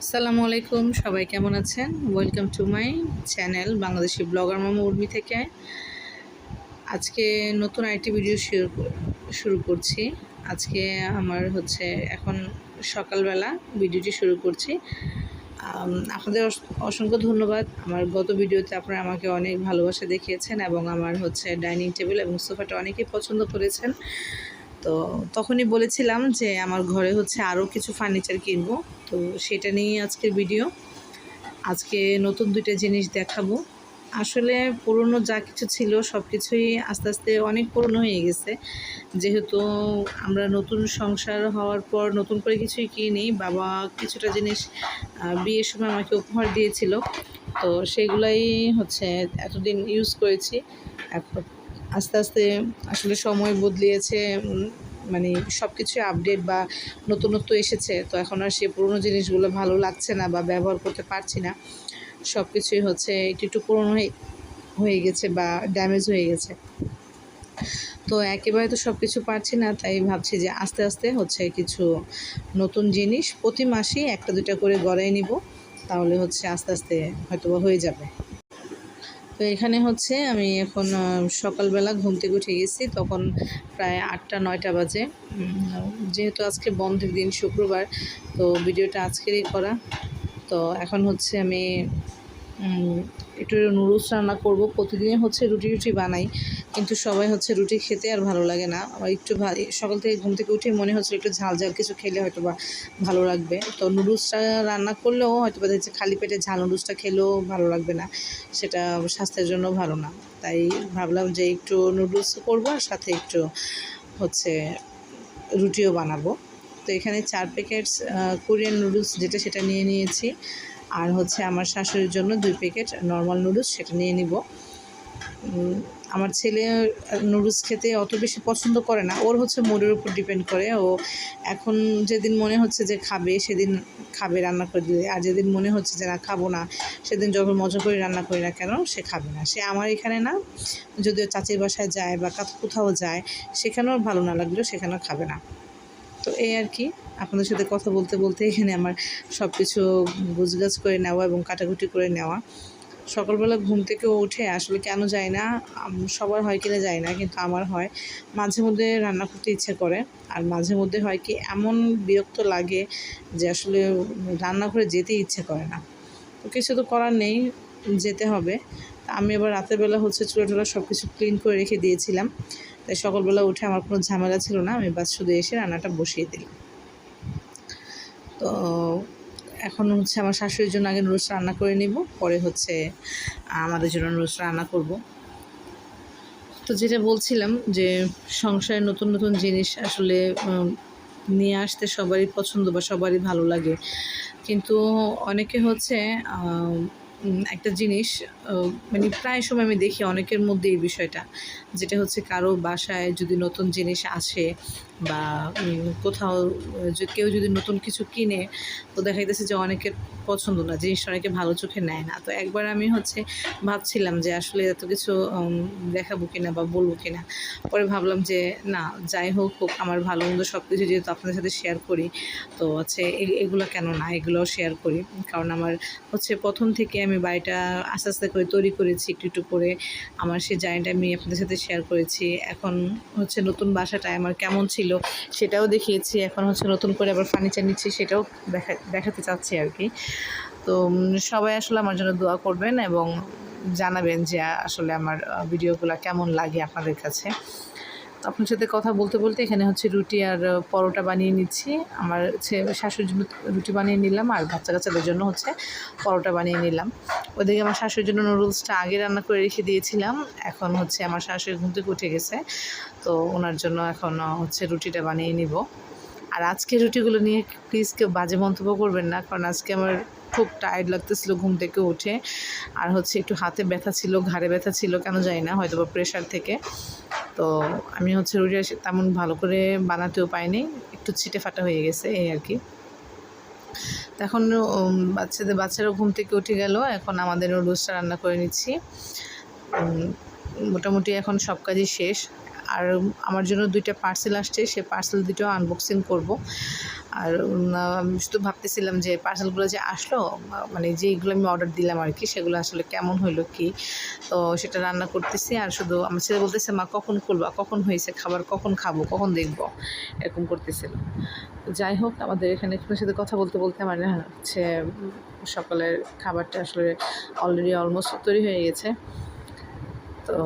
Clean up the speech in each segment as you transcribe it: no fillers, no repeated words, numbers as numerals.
আসসালামু আলাইকুম, সবাই কেমন আছেন? Welcome to my channel Bangladeshi blogger মামা উর্মি থেকে। আজকে নতুন আরেকটি ভিডিও শুরু করছি। আজকে আমার এখন সকালবেলা ভিডিওটি শুরু করছি। আপনাদের অসংখ্য ধন্যবাদ। আমার গত ভিডিওতে আপনারা আমাকে অনেক ভালোবাসা দেখিয়েছেন এবং আমার ডাইনিং টেবিল এবং সোফাটা অনেকেই পছন্দ করেছেন। তো তখনই বলেছিলাম যে আমার ঘরে আরও কিছু ফার্নিচার কিনবো। তো সেটা নিয়েই আজকের ভিডিও। আজকে নতুন 2টা জিনিস দেখাবো। আসলে পুরনো যা কিছু ছিল সব কিছুই আস্তে আস্তে অনেক পুরনো হয়ে গেছে। যেহেতু আমরা নতুন সংসার হওয়ার পর নতুন করে কিছুই কিনি। বাবা কিছুটা জিনিস বিয়ের সময় আমাকে উপহার দিয়েছিল। তো সেগুলাই এতদিন ইউজ করেছি। এখন আস্তে আস্তে আসলে সময় বদলিয়েছে, মানে সব কিছুই আপডেট বা নতুনত্ব এসেছে। তো এখন আর সে পুরনো জিনিসগুলো ভালো লাগছে না বা ব্যবহার করতে পারছি না। সব কিছুই একটু একটু পুরনো হয়ে গেছে বা ড্যামেজ হয়ে গেছে। তো একেবারে তো সব কিছু পারছি না, তাই ভাবছি যে আস্তে আস্তে কিছু নতুন জিনিস প্রতি মাসেই 1টা 2টা করে গড়াই নিব। তাহলে আস্তে আস্তে হয়তোবা হয়ে যাবে। তো এখানে আমি এখন সকালবেলা ঘুম থেকে উঠে গেছি, তখন প্রায় 8টা 9টা বাজে। যেহেতু আজকে বন্ধের দিন, শুক্রবার, তো ভিডিওটা আজকেরই করা। তো এখন আমি একটু নুডলস রান্না করব। প্রতিদিনই রুটি বানাই, কিন্তু সবাই রুটি খেতে আর ভালো লাগে না। আমার একটু সকাল থেকে ঘুম থেকে উঠে মনে হচ্ছিল একটু ঝাল ঝাল কিছু খেলে হয়তো বা ভালো লাগবে। তো নুডলসটা রান্না করলেও হয়তো বা খালি পেটে ঝাল নুডলসটা খেলেও ভালো লাগবে না, সেটা স্বাস্থ্যের জন্য ভালো না। তাই ভাবলাম যে একটু নুডলস করব আর সাথে একটু রুটিও বানাবো। তো এখানে 4 প্যাকেট কোরিয়ান নুডলস সেটা নিয়ে নিয়েছি। আর আমার শাশুড়ির জন্য 2 প্যাকেট নর্মাল নুডলস, সেটা নিয়ে নিব। আমার ছেলে নুডলস খেতে অত বেশি পছন্দ করে না। ওর মুডের উপর ডিপেন্ড করে। ও এখন যেদিন মনে হচ্ছে যে খাবে সেদিন খাবে রান্না করে দিলে, আর যেদিন মনে হচ্ছে যে না খাবো না, সেদিন যখন মজা করে রান্না করি না কেন সে খাবে না। সে আমার এখানে না, যদিও চাচির বাসায় যায় বা কোথাও যায়, সেখানেও ভালো না লাগলেও সেখানেও খাবে না। তো এই আর কি, আপনাদের সাথে কথা বলতে বলতে এখানে আমার সব কিছু গুছগাছ করে নেওয়া এবং কাটাকুটি করে নেওয়া। সকালবেলা ঘুম থেকে উঠে আসলে কেন যায় না, সবার হয় কিনা যায় না, কিন্তু আমার হয়। মাঝে মধ্যে রান্না করতে ইচ্ছে করে, আর মাঝে মধ্যে হয় কি এমন বিরক্ত লাগে যে আসলে রান্নাঘরে যেতে ইচ্ছে করে না। তো কিছু তো করার নেই, যেতে হবে। আমি এবার রাতের বেলা চুলা টুলা সব কিছু ক্লিন করে রেখে দিয়েছিলাম। তাই সকালবেলা উঠে আমার কোনো ঝামেলা ছিল না, আমি বাস শুধু এসে রান্নাটা বসিয়ে দিলাম। তো এখন আমার শাশুড়ির জন্য আগে নুডলস রান্না করে নিব, পরে আমাদের জন্য নুডলস রান্না করব। তো যেটা বলছিলাম যে সংসারে নতুন নতুন জিনিস আসলে নিয়ে আসতে সবারই পছন্দ বা সবারই ভালো লাগে, কিন্তু অনেকে একটা জিনিস মানে প্রায় সময় আমি দেখি অনেকের মধ্যে এই বিষয়টা, যেটা কারো বাসায় যদি নতুন জিনিস আসে বা কোথাও কেউ যদি নতুন কিছু কিনে, তো দেখা যাচ্ছে যে অনেকের পছন্দ না, জিনিসটা অনেকে ভালো চোখে নেয় না। তো একবার আমি ভাবছিলাম যে আসলে এত কিছু দেখাবো কিনা বা বলবো কিনা। পরে ভাবলাম যে না, যাই হোক হোক, আমার ভালো মন্দ সব কিছু যেহেতু আপনাদের সাথে শেয়ার করি, তো এগুলো কেন না, এগুলোও শেয়ার করি। কারণ আমার প্রথম থেকে আমি বাড়িটা আস্তে আস্তে করে তৈরি করেছি, একটু একটু করে। আমার সেই জার্নিটা আমি আপনাদের সাথে শেয়ার করেছি। এখন নতুন বাসাটায় আমার কেমন ছিল সেটাও দেখিয়েছি। এখন নতুন করে আবার ফার্নিচার নিচ্ছি, সেটাও দেখাতে চাচ্ছি আর কি। তো সবাই আসলে আমার জন্য দোয়া করবেন এবং জানাবেন যে আসলে আমার ভিডিওগুলো কেমন লাগে আপনাদের কাছে। তো আপনার সাথে কথা বলতে বলতে এখানে রুটি আর পরোটা বানিয়ে নিচ্ছি। আমার শাশুড়ির জন্য রুটি বানিয়ে নিলাম, আর বাচ্চা কাচ্চাদের জন্য পরোটা বানিয়ে নিলাম। ওদিকে আমার শাশুড়ির জন্য নুডলসটা আগে রান্না করে রেখে দিয়েছিলাম। এখন আমার শাশুড়ি ঘুম থেকে উঠে গেছে, তো ওনার জন্য এখন রুটিটা বানিয়ে নিব। আর আজকে রুটিগুলো নিয়ে প্লিজ কেউ বাজে মন্তব্য করবেন না, কারণ আজকে আমার খুব টায়ার্ড লাগতেছিল ঘুম থেকে উঠে। আর একটু হাতে ব্যথা ছিল, ঘাড়ে ব্যথা ছিল, কেন জানি না, হয়তো বা প্রেশার থেকে। তো আমি রুটিটা তেমন ভালো করে বানাতেও পাইনি, একটু ছিটে ফাটা হয়ে গেছে, এই আর কি। তো এখন বাচ্চারাও ঘুম থেকে উঠে গেল, এখন আমাদের নুডলসটা রান্না করে নিচ্ছি। মোটামুটি এখন সব কাজই শেষ। আর আমার জন্য 2টা পার্সেল আসছে, সে পার্সেল দুটো আনবক্সিং করব। আর আমি শুধু ভাবতেছিলাম যে পার্সেলগুলো যে আসলো, মানে যেইগুলো আমি অর্ডার দিলাম আর কি, সেগুলো আসলে কেমন হইলো কি। তো সেটা রান্না করতেছি, আর শুধু আমার ছেলে বলতেছে, মা কখন খুলবা, কখন হয়েছে খাবার, কখন খাবো, কখন দেখবো, এরকম করতেছিল। যাই হোক, আমাদের এখানে আপনার সাথে কথা বলতে বলতে আমার হচ্ছে সকালের খাবারটা আসলে অলরেডি অলমোস্ট তৈরি হয়ে গেছে। তো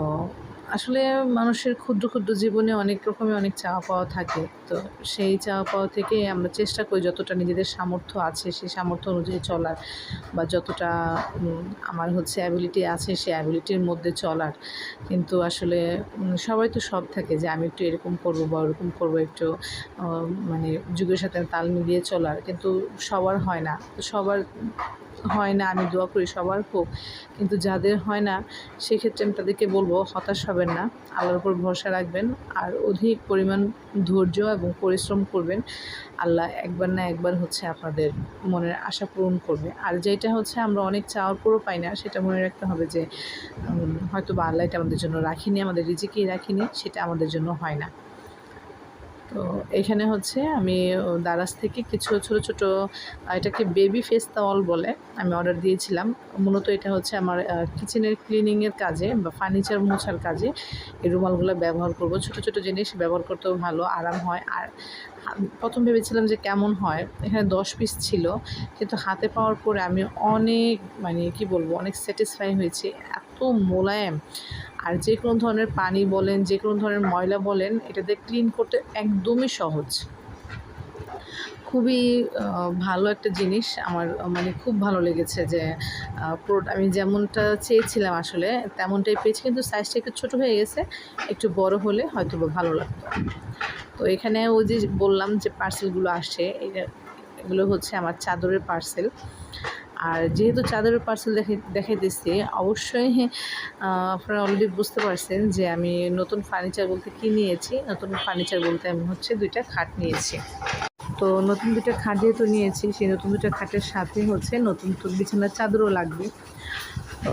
আসলে মানুষের ক্ষুদ্র ক্ষুদ্র জীবনে অনেক রকমের অনেক চাওয়া পাওয়া থাকে। তো সেই চাওয়া পাওয়া থেকে আমরা চেষ্টা করি যতটা নিজেদের সামর্থ্য আছে সেই সামর্থ্য অনুযায়ী চলার, বা যতটা আমার হচ্ছে অ্যাবিলিটি আছে সেই অ্যাবিলিটির মধ্যে চলার। কিন্তু আসলে সবাই তো সব থাকে যে আমি একটু এরকম করবো বা ওরকম করবো, একটু মানে যুগের সাথে তাল মিলিয়ে চলার, কিন্তু সবার হয় না। তো সবার হয় না, আমি দোয়া করি সবার হোক, কিন্তু যাদের হয় না সেক্ষেত্রে আমি তাদেরকে বলবো হতাশ হবেন না, আল্লাহর উপর ভরসা রাখবেন, আর অধিক পরিমাণ ধৈর্য এবং পরিশ্রম করবেন। আল্লাহ একবার না একবার হচ্ছে আপনাদের মনের আশা পূরণ করবে। আর যেটা হচ্ছে আমরা অনেক চাওয়ার পরও পাই না, সেটা মনে রাখতে হবে যে হয়তো বা আল্লাহ এটা আমাদের জন্য রাখিনি, আমাদের রিজিকেই রাখিনি, সেটা আমাদের জন্য হয় না। তো এখানে হচ্ছে আমি দারাজ থেকে কিছু ছোটো ছোটো, এটাকে বেবি ফেস তাওয়াল বলে, আমি অর্ডার দিয়েছিলাম। মূলত এটা হচ্ছে আমার কিচেনের ক্লিনিংয়ের কাজে বা ফার্নিচার মোছার কাজে এই রুমালগুলো ব্যবহার করব। ছোটো ছোটো জিনিস ব্যবহার করতেও ভালো, আরাম হয়। আর প্রথম ভেবেছিলাম যে কেমন হয়, এখানে 10 পিস ছিল, কিন্তু হাতে পাওয়ার পরে আমি অনেক, মানে কি বলবো, অনেক স্যাটিসফাই হয়েছি। এত মোলায়েম, আর যে কোনো ধরনের পানি বলেন, যে কোনো ধরনের ময়লা বলেন, এটাতে ক্লিন করতে একদমই সহজ। খুবই ভালো একটা জিনিস আমার, মানে খুব ভালো লেগেছে যে আমি যেমনটা চেয়েছিলাম আসলে তেমনটাই পেয়েছি, কিন্তু সাইজটা একটু ছোটো হয়ে গেছে, একটু বড় হলে হয়তো বা ভালো লাগতো। তো এখানে ওই যে বললাম যে পার্সেলগুলো আসে, এগুলো হচ্ছে আমার চাদরের পার্সেল। আর যেহেতু চাদরের পার্সেল দেখাইতেছি, অবশ্যই আপনারা অলরেডি বুঝতে পারছেন যে আমি নতুন ফার্নিচার বলতে কী নিয়েছি। নতুন ফার্নিচার বলতে আমি হচ্ছে 2টা খাট নিয়েছি। তো নতুন 2টা খাট যেহেতু নিয়েছি, সেই নতুন 2টা খাটের সাথে হচ্ছে নতুন বিছানার চাদরও লাগবে। তো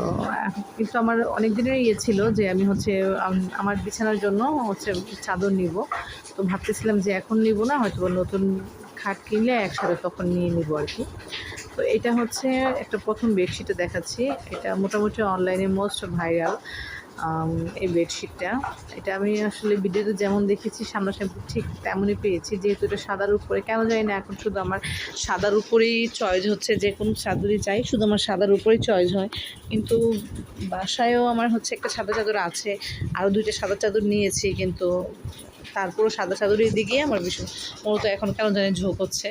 কিন্তু আমার অনেক দিনের ইয়ে ছিল যে আমি হচ্ছে আমার বিছানার জন্য হচ্ছে চাদর নিব। তো ভাবতেছিলাম যে এখন নিব না, হয়তো নতুন খাট কিনলে একসাথে তখন নিয়ে নিব আর কি। তো এটা হচ্ছে একটা প্রথম বেডশিটে দেখাচ্ছি। এটা মোটামুটি অনলাইনে মোস্ট ভাইরাল এই বেডশিটটা। এটা আমি আসলে ভিডিওতে যেমন দেখেছি সামনাসামনি ঠিক তেমনই পেয়েছি। যেহেতু এটা সাদার উপরে, কেন জানি না এখন শুধু আমার সাদার উপরেই চয়েস হচ্ছে, যে কোনো চাদরই চাই শুধু আমার সাদার উপরেই চয়েস হয়। কিন্তু বাসায়ও আমার হচ্ছে একটা সাদা চাদর আছে, আরও 2টা সাদা চাদর নিয়েছি, কিন্তু তারপরও সাদা চাদরের দিকেই আমার ভীষণ মূলত এখন কেন জানি ঝোঁক হচ্ছে।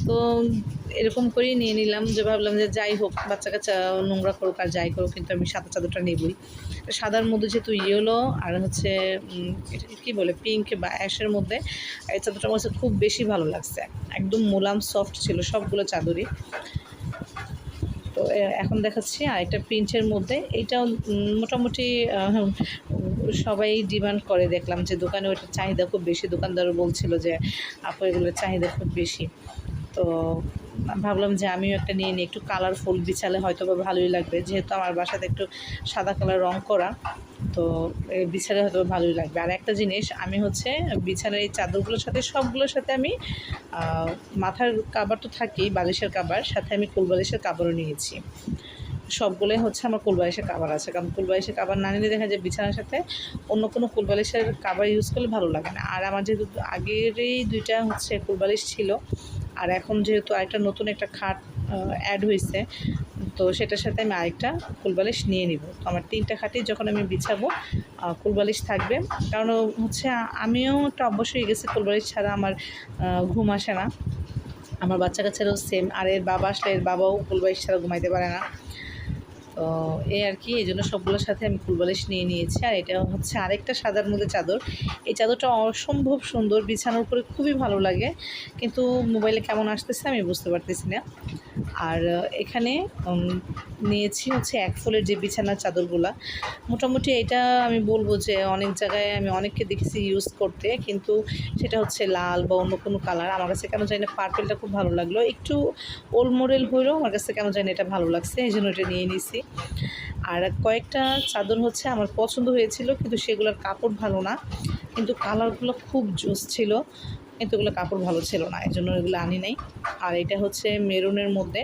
তো এরকম করেই নিয়ে নিলাম, যে ভাবলাম যে যাই হোক, বাচ্চা কাচ্চা নোংরা করুক আর যাই করুক, কিন্তু আমি সাদা চাদরটা নেবই। সাদার মধ্যে যেহেতু ইয়েলো আর হচ্ছে এটা কী বলে, পিঙ্ক বা অ্যাশের মধ্যে, এই চাদরটা আমার কাছে খুব বেশি ভালো লাগছে। একদম মোলাম সফট ছিল সবগুলো চাদরই। তো এখন দেখাচ্ছি আরেকটা প্রিন্টের মধ্যে। এইটাও মোটামুটি সবাই ডিমান্ড করে, দেখলাম যে দোকানে ওইটার চাহিদা খুব বেশি। দোকানদারও বলছিল যে আপু এগুলোর চাহিদা খুব বেশি। তো ভাবলাম যে আমিও একটা নিয়ে নিই, একটু কালারফুল বিছালে হয়তো বা ভালোই লাগবে, যেহেতু আমার বাসাতে একটু সাদা কালার রং করা, তো বিছালে হয়তো ভালোই লাগবে। আর একটা জিনিস, আমি হচ্ছে বিছানার এই চাদরগুলোর সাথে সবগুলোর সাথে আমি মাথার কাভার তো থাকেই, বালিশের কাভার, সাথে আমি কোল বালিশের কাভারও নিয়েছি। সবগুলোই হচ্ছে আমার কোলবালিশের কাভার আছে, কারণ কোলবালিশের কাভার না নিলে দেখা যায় বিছানার সাথে অন্য কোনো কোলবালিশের কাভার ইউজ করলে ভালো লাগে না। আর আমার যেহেতু আগেরই 2টা হচ্ছে কোলবালিশ ছিল, আর এখন যেহেতু আরেকটা নতুন একটা খাট অ্যাড হয়েছে, তো সেটার সাথে আমি আরেকটা কোলবালিশ নিয়ে নিব। তো আমার 3টা খাটেই যখন আমি বিছাবো কোলবালিশ থাকবে, কারণ হচ্ছে আমিও একটা অভ্যাস হয়ে গেছি, কোলবালিশ ছাড়া আমার ঘুম আসে না। আমার বাচ্চা কাচ্চারাও সেম, আর এর বাবা আসলে এর বাবাও কোলবালিশ ছাড়া ঘুমাইতে পারে না। তো এই আর কি, এই জন্য সবগুলোর সাথে আমি ফুলবালিশ নিয়ে নিয়েছি। আর এটা হচ্ছে আরেকটা সাদার মধ্যে চাদর। এই চাদরটা অসম্ভব সুন্দর, বিছানার উপরে খুবই ভালো লাগে, কিন্তু মোবাইলে কেমন আসতেছে আমি বুঝতে পারতেছি না। আর এখানে নিয়েছি হচ্ছে 1 ফুলের যে বিছানার চাদরগুলা। মোটামুটি এটা আমি বলবো যে অনেক জায়গায় আমি অনেককে দেখেছি ইউজ করতে, কিন্তু সেটা হচ্ছে লাল বা অন্য কোনো কালার। আমার কাছে কেন জানি না পার্পেলটা খুব ভালো লাগলো, একটু ওল্ড মডেল হলেও আমার কাছে কেন জানি এটা ভালো লাগছে, এই জন্য এটা নিয়ে নিছি। আর কয়েকটা চাদর হচ্ছে আমার পছন্দ হয়েছিল, কিন্তু সেগুলোর কাপড় ভালো না, কিন্তু কালারগুলো খুব জোস ছিল। কিন্তু এগুলো কাপড় ভালো ছিল না, এই জন্য এগুলো আনি নাই। আর এটা হচ্ছে মেরুনের মধ্যে,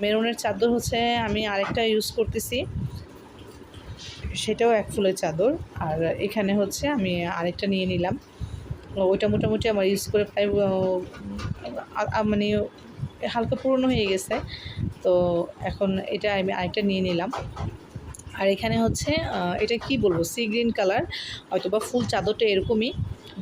মেরুনের চাদর হচ্ছে আমি আরেকটা ইউজ করতেছি, সেটাও এক ফুলের চাদর। আর এখানে হচ্ছে আমি আরেকটা নিয়ে নিলাম, ওইটা মোটামুটি আমার ইউজ করে প্রায় মানে হালকা পুরনো হয়ে গেছে। তো এখন এটা আমি আরেকটা নিয়ে নিলাম। আর এখানে হচ্ছে এটা কি বলবো, সি গ্রিন কালার, হয়তো বা ফুল চাদরটা এরকমই,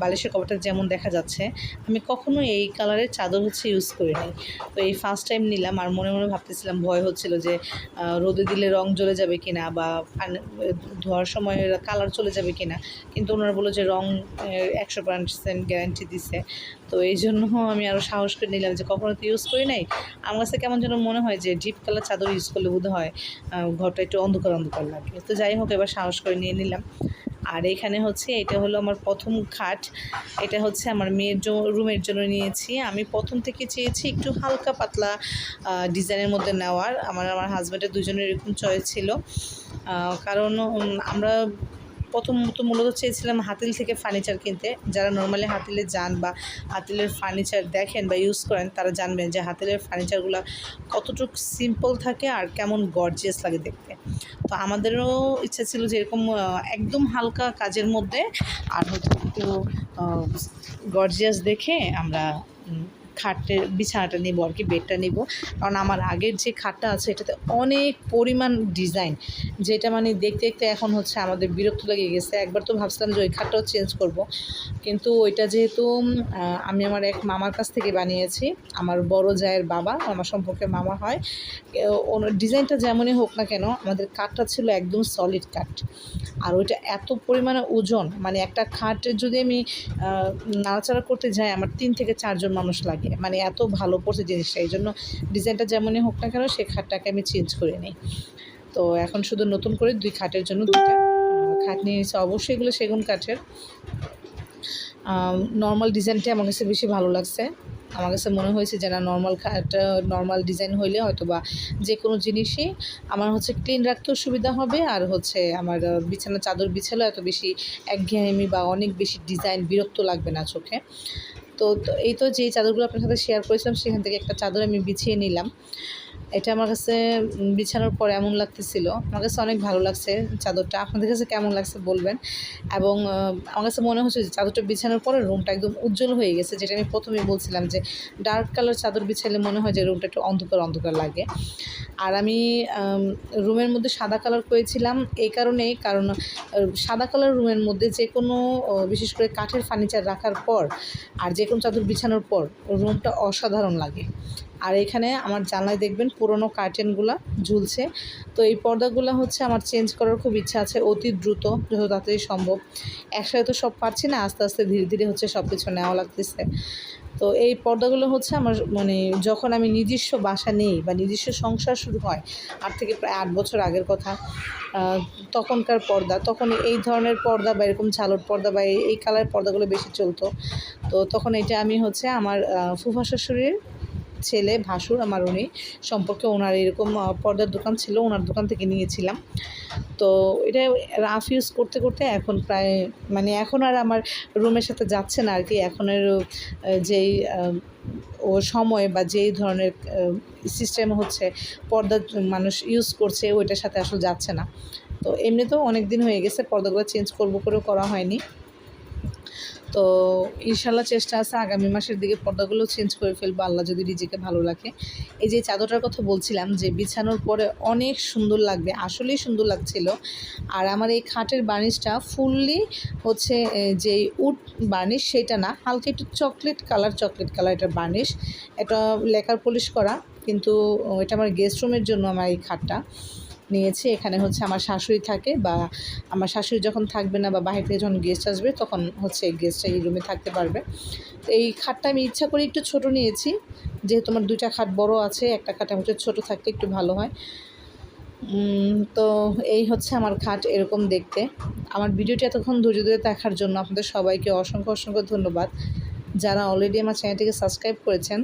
বালিশের কভারটা যেমন দেখা যাচ্ছে। আমি কখনো এই কালারের চাদর হচ্ছে ইউজ করি নাই, তো এই ফার্স্ট টাইম নিলাম। আর মনে মনে ভাবতেছিলাম, ভয় হচ্ছিল যে রোদে দিলে রং জ্বলে যাবে কিনা, বা ধোয়ার সময় কালার চলে যাবে কিনা, কিন্তু ওনারা বললো যে রং 100% গ্যারান্টি দিছে। তো এই জন্য আমি আরও সাহস করে নিলাম, যে কখনো তো ইউজ করি নাই। আমার কাছে কেমন যেন মনে হয় যে ডিপ কালার চাদর ইউজ করলে বোধ হয় ঘরটা একটু অন্ধকার অন্ধকার লাগে। তো যাই হোক, এবার সাহস করে নিয়ে নিলাম। আর এখানে হচ্ছে এটা হলো আমার প্রথম খাট, এটা হচ্ছে আমার মেয়ের রুমের জন্য নিয়েছি। আমি প্রথম থেকে চেয়েছি একটু হালকা পাতলা ডিজাইনের মধ্যে নেওয়ার। আমার হাজব্যান্ডের দুজনের এরকম চয়েস ছিল, কারণ আমরা প্রথমত মূলত চেয়েছিলাম হাতিল থেকে ফার্নিচার কিনতে। যারা নর্মালি হাতিলে যান বা হাতিলের ফার্নিচার দেখেন বা ইউজ করেন, তারা জানবেন যে হাতিলের ফার্নিচারগুলো কতটুকু সিম্পল থাকে আর কেমন গর্জিয়াস লাগে দেখতে। তো আমাদেরও ইচ্ছা ছিল যে এরকম একদম হালকা কাজের মধ্যে আর হয়তো একটু গর্জিয়াস দেখে আমরা খাটের বিছানাটা নিব আর কি, বেডটা নিব। কারণ আমার আগের যে খাটটা আছে এটাতে অনেক পরিমাণ ডিজাইন, যেটা মানে দেখতে দেখতে এখন হচ্ছে আমাদের বিরক্ত লেগে গেছে। একবার তো ভাবছিলাম যে ওই খাটটাও চেঞ্জ করব, কিন্তু ওইটা যেহেতু আমি আমার এক মামার কাছ থেকে বানিয়েছি, আমার বড় জায়ের বাবা, আমার সম্পর্কে মামা হয়, ওনার ডিজাইনটা যেমনই হোক না কেন, আমাদের কাঠটা ছিল একদম সলিড কাঠ। আর ওইটা এত পরিমাণে ওজন, মানে একটা খাটের যদি আমি নাড়াচাড়া করতে যাই, আমার 3 থেকে 4 জন মানুষ লাগে, মানে এত ভালো পড়ছে জিনিসটা। এই জন্য ডিজাইনটা যেমনই হোক না কেন, সেই খাটটাকে আমি চেঞ্জ করে নিই। তো এখন শুধু নতুন করে 2 খাটের জন্য 2টা খাট নিয়ে নিয়েছি। অবশ্যই এগুলো সেগুন কাঠের। নর্মাল ডিজাইনটা আমার কাছে বেশি ভালো লাগছে। আমার কাছে মনে হয়েছে যে না, নর্মাল ডিজাইন হইলে হয়তো বা যে কোনো জিনিসই আমার হচ্ছে ক্লিন রাখতেও সুবিধা হবে, আর হচ্ছে আমার বিছানা চাদর বিছালেও এত বেশি একঘেয়েমি বা অনেক বেশি ডিজাইন বিরক্ত লাগবে না চোখে। তো এই তো যেই চাদরগুলো আপনার সাথে শেয়ার করেছিলাম, সেখান থেকে একটা চাদর আমি বিছিয়ে নিলাম। এটা আমার কাছে বিছানোর পর এমন লাগতেছিল, আমার কাছে অনেক ভালো লাগছে চাদরটা। আপনাদের কাছে কেমন লাগছে বলবেন। এবং আমার কাছে মনে হচ্ছে যে চাদরটা বিছানোর পরে রুমটা একদম উজ্জ্বল হয়ে গেছে, যেটা আমি প্রথমেই বলছিলাম যে ডার্ক কালার চাদর বিছাইলে মনে হয় যে রুমটা একটু অন্ধকার অন্ধকার লাগে। আর আমি রুমের মধ্যে সাদা কালার করেছিলাম এই কারণেই, কারণ সাদা কালার রুমের মধ্যে যে কোনো বিশেষ করে কাঠের ফার্নিচার রাখার পর আর যে কোনো চাদর বিছানোর পর রুমটা অসাধারণ লাগে। আর এখানে আমার জানলায় দেখবেন পুরোনো কার্টেনগুলো ঝুলছে। তো এই পর্দাগুলো হচ্ছে আমার চেঞ্জ করার খুব ইচ্ছা আছে, অতি দ্রুত, যত তাড়াতাড়ি সম্ভব। একসাথে তো সব পারছি না, আস্তে আস্তে ধীরে ধীরে হচ্ছে সব কিছু নেওয়া লাগতেছে। তো এই পর্দাগুলো হচ্ছে আমার, মানে যখন আমি নিজস্ব বাসা নেই বা নিজস্ব সংসার শুরু হয়, 8 থেকে প্রায় 8 বছর আগের কথা, তখনকার পর্দা, তখন এই ধরনের পর্দা বা এরকম ঝালট পর্দা বা এই কালার পর্দাগুলো বেশি চলতো। তো তখন এটা আমি হচ্ছে আমার ফুফা শ্বশুরের ছেলে, ভাসুর আমার, উনি সম্পর্কে ওনার এরকম পর্দার দোকান ছিল, ওনার দোকান থেকে নিয়েছিলাম। তো এটা রাফ ইউজ করতে করতে এখন প্রায়, মানে এখন আর আমার রুমের সাথে যাচ্ছে না আর কি। এখনের যেই ও সময় বা যেই ধরনের সিস্টেম হচ্ছে পর্দা মানুষ ইউজ করছে, ওইটার সাথে আসলে যাচ্ছে না। তো এমনিতেও অনেক দিন হয়ে গেছে, পর্দাগুলো চেঞ্জ করবো করেও করা হয়নি। তো ইনশাল্লাহ চেষ্টা আছে আগামী মাসের দিকে পর্দাগুলো চেঞ্জ করে ফেলবো, আল্লাহ যদি রিজিকে ভালো রাখে। এই যে চাদরটার কথা বলছিলাম যে বিছানোর পরে অনেক সুন্দর লাগবে, আসলেই সুন্দর লাগছিল। আর আমার এই খাটের বার্নিশটা ফুললি হচ্ছে যেই উড বার্নিশ সেটা না, হালকা একটু চকলেট কালার এটার বার্নিশ। এটা লেকার পলিশ করা, কিন্তু এটা আমার গেস্ট রুমের জন্য আমার এই খাটটা নিয়েছি। এখানে হচ্ছে আমার শাশুড়ি থাকে, বা আমার শাশুড়ি যখন থাকবে না বা বাইরে থেকে যখন গেস্ট আসবে, তখন হচ্ছে গেস্টটা এই রুমে থাকতে পারবে। তো এই খাটটা আমি ইচ্ছা করে একটু ছোট নিয়েছি, যেহেতু আমার 2টা খাট বড় আছে, একটা খাট আমার ছোটো থাকলে একটু ভালো হয়। তো এই হচ্ছে আমার খাট এরকম দেখতে। আমার ভিডিওটি এতক্ষণ ধৈর্য ধরে দেখার জন্য আপনাদের সবাইকে অসংখ্য অসংখ্য ধন্যবাদ। যারা অলরেডি আমার চ্যানেলটিকে সাবস্ক্রাইব করেছেন,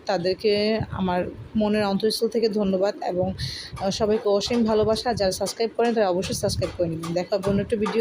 তাদেরকে আমার মনের অন্তঃস্থল থেকে ধন্যবাদ, এবং সবাইকে অসীম ভালোবাসা। যারা সাবস্ক্রাইব করেন তারা অবশ্যই সাবস্ক্রাইব করে নেবেন। দেখা হবে অন্য একটা ভিডিও।